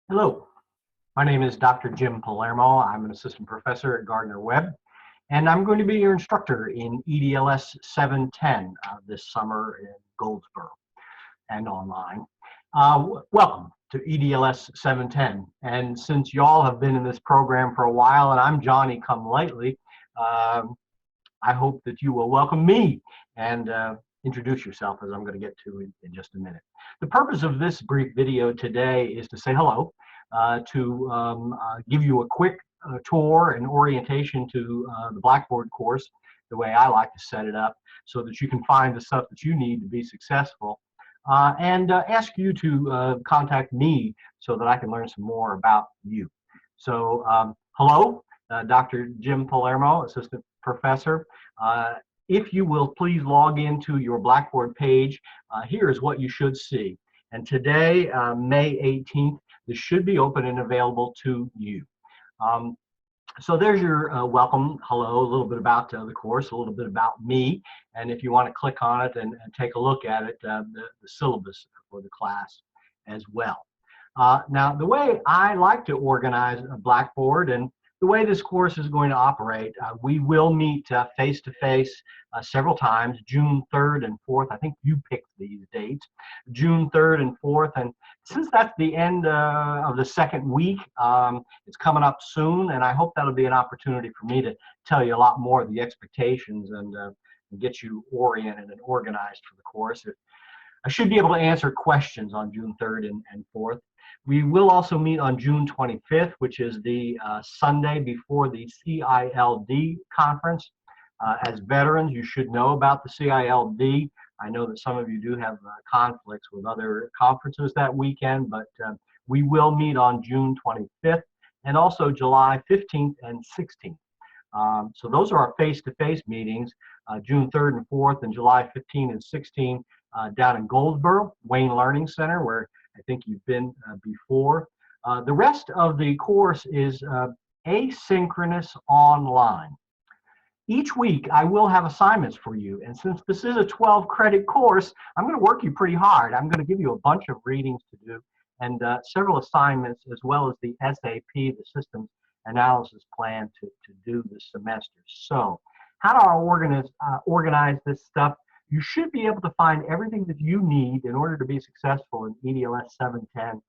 Hello, my name is Dr. Jim Palermo. I'm an assistant professor at Gardner-Webb, and I'm going to be your instructor in EDLS 710 this summer in Goldsboro and online. Welcome to EDLS 710. And since y'all have been in this program for a while and I'm Johnny come lately, I hope that you will welcome me and introduce yourself, as I'm going to get to in just a minute. The purpose of this brief video today is to say hello, give you a quick tour and orientation to the Blackboard course, the way I like to set it up, so that you can find the stuff that you need to be successful, and ask you to contact me so that I can learn some more about you. So hello, Dr. Jim Palermo, assistant professor. If you will please log into your Blackboard page, here is what you should see. And today, May 18th, this should be open and available to you. So there's your welcome, hello, a little bit about the course, a little bit about me, and if you want to click on it and take a look at it, the syllabus for the class as well. Now, the way I like to organize a Blackboard and the way this course is going to operate, we will meet face-to-face several times, June 3rd and 4th. I think you picked these dates, June 3rd and 4th. And since that's the end of the second week, it's coming up soon, and I hope that'll be an opportunity for me to tell you a lot more of the expectations and get you oriented and organized for the course. I should be able to answer questions on June 3rd and 4th. We will also meet on June 25th, which is the Sunday before the CILD conference. As veterans, you should know about the CILD. I know that some of you do have conflicts with other conferences that weekend, but we will meet on June 25th and also July 15th and 16th. So those are our face-to-face meetings, June 3rd and 4th and July 15th and 16th down in Goldsboro, Wayne Learning Center, where I think you've been before. The rest of the course is asynchronous online. Each week I will have assignments for you, and since this is a 12-credit course, I'm going to work you pretty hard. I'm going to give you a bunch of readings to do and several assignments, as well as the SAP, the Systems Analysis Plan, to do this semester. So how do I organize this stuff? You should be able to find everything that you need in order to be successful in EDLS 710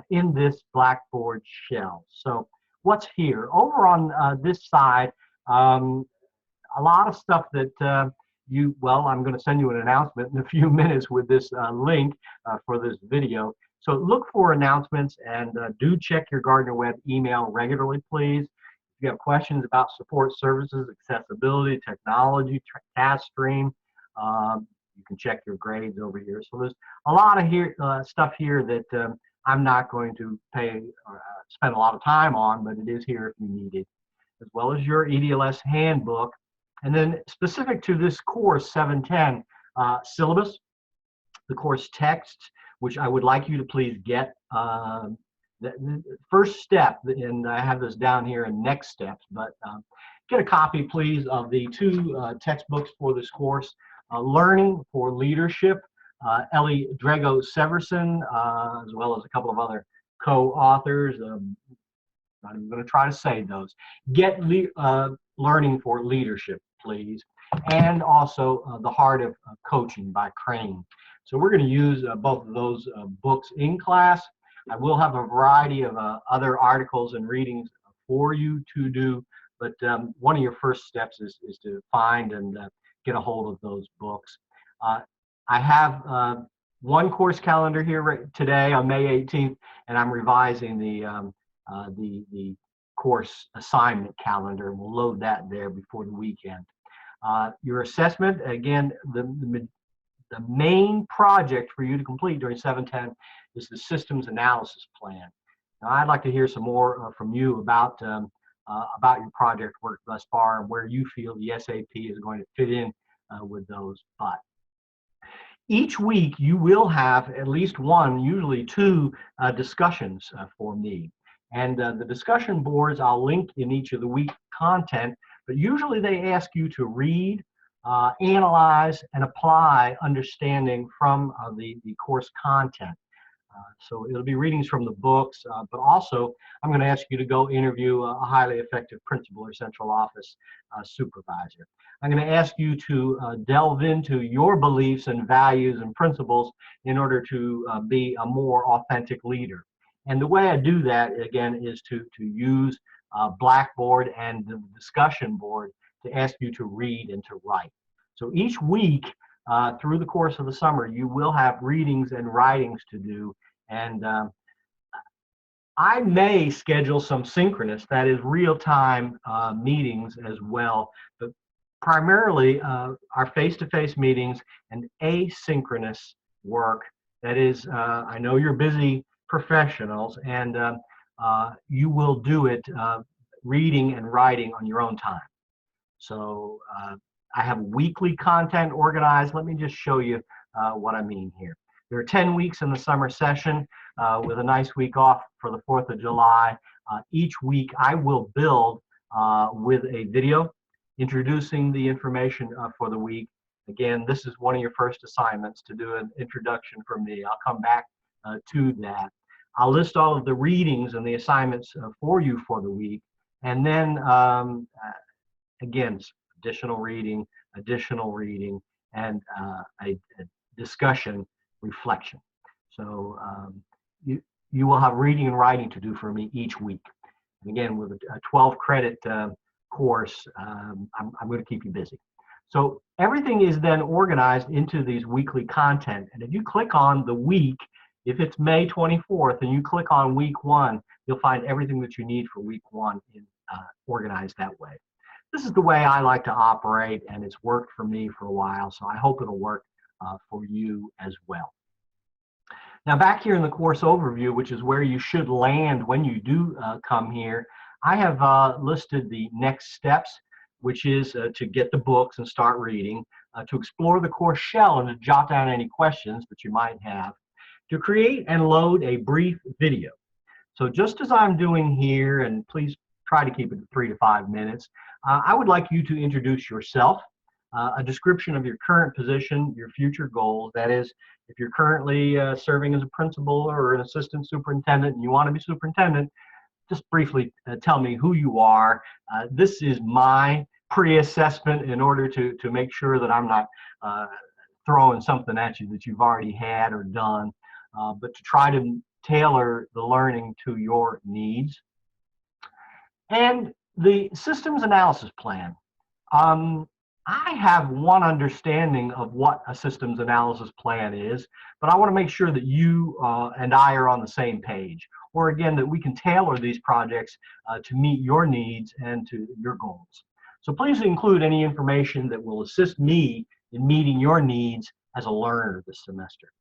in this Blackboard shell. So what's here? Over on this side, a lot of stuff that I'm going to send you an announcement in a few minutes with this link for this video. So look for announcements and do check your Gardner-Webb email regularly, please. If you have questions about support services, accessibility, technology, task stream, you can check your grades over here. So there's a lot of stuff here that I'm not going to spend a lot of time on, but it is here if you need it, as well as your EDLS handbook. And then specific to this course 710 syllabus, the course text, which I would like you to please get. The first step, and I have this down here in next steps, but get a copy, please, of the two textbooks for this course. Learning for Leadership, Ellie Drago-Severson, as well as a couple of other co-authors. I'm going to try to say those. Get Learning for Leadership, please. And also The Heart of Coaching by Crane. So we're going to use both of those books in class. I will have a variety of other articles and readings for you to do, but one of your first steps is to find and get a hold of those books. I have one course calendar here today on May 18th, and I'm revising the course assignment calendar. We'll load that there before the weekend. Your assessment, again, the main project for you to complete during 710 is the Systems Analysis Plan. Now, I'd like to hear some more from you about your project work thus far and where you feel the SAP is going to fit in with those. But each week you will have at least one, usually two discussions for me. And the discussion boards I'll link in each of the week content, but usually they ask you to read, analyze, and apply understanding from the course content. So it'll be readings from the books, but also I'm going to ask you to go interview a highly effective principal or central office supervisor. I'm going to ask you to delve into your beliefs and values and principles in order to be a more authentic leader. And the way I do that, again, is to use Blackboard and the discussion board to ask you to read and to write. So each week, through the course of the summer, you will have readings and writings to do. And I may schedule some synchronous, that is real-time meetings as well. But primarily, our face-to-face meetings and asynchronous work. That is, I know you're busy professionals, and you will do it reading and writing on your own time. So I have weekly content organized. Let me just show you what I mean here. There are 10 weeks in the summer session with a nice week off for the 4th of July. Each week I will build with a video introducing the information for the week. Again, this is one of your first assignments, to do an introduction from me. I'll come back to that. I'll list all of the readings and the assignments for you for the week. And then again, additional reading, and a discussion reflection. So you will have reading and writing to do for me each week. And again, with a 12 credit course, I'm going to keep you busy. So everything is then organized into these weekly content. And if you click on the week, if it's May 24th and you click on week 1, you'll find everything that you need for week 1 organized that way. This is the way I like to operate, and it's worked for me for a while, so I hope it'll work for you as well. Now, back here in the course overview, which is where you should land when you do come here, I have listed the next steps, which is to get the books and start reading, to explore the course shell and to jot down any questions that you might have, to create and load a brief video. So just as I'm doing here, and please try to keep it to 3 to 5 minutes, I would like you to introduce yourself, a description of your current position, your future goals. That is, if you're currently serving as a principal or an assistant superintendent and you want to be superintendent, just briefly tell me who you are. This is my pre-assessment in order to make sure that I'm not throwing something at you that you've already had or done, but to try to tailor the learning to your needs. And the systems analysis plan. I have one understanding of what a systems analysis plan is, but I want to make sure that you and I are on the same page, or again, that we can tailor these projects to meet your needs and to your goals. So please include any information that will assist me in meeting your needs as a learner this semester.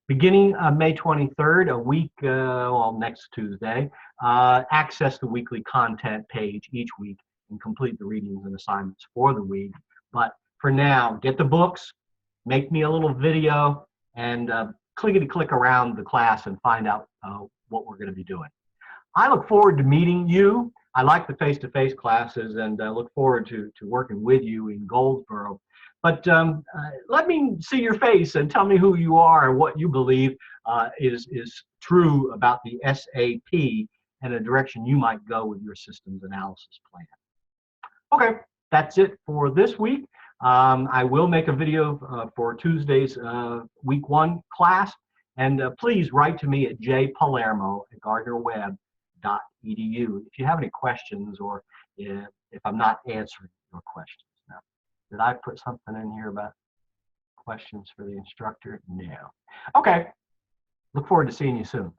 Beginning May 23rd, a week, well, next Tuesday, access the weekly content page each week and complete the readings and assignments for the week. But for now, get the books, make me a little video, and clickety-click around the class and find out what we're going to be doing. I look forward to meeting you. I like the face-to-face classes, and look forward to working with you in Goldsboro. But let me see your face and tell me who you are and what you believe is true about the SAP and a direction you might go with your systems analysis plan. Okay, that's it for this week. I will make a video for Tuesday's week 1 class, and please write to me at jpalermo@gardnerwebb.edu if you have any questions, or if I'm not answering your questions. Now, did I put something in here about questions for the instructor? No. Okay, look forward to seeing you soon.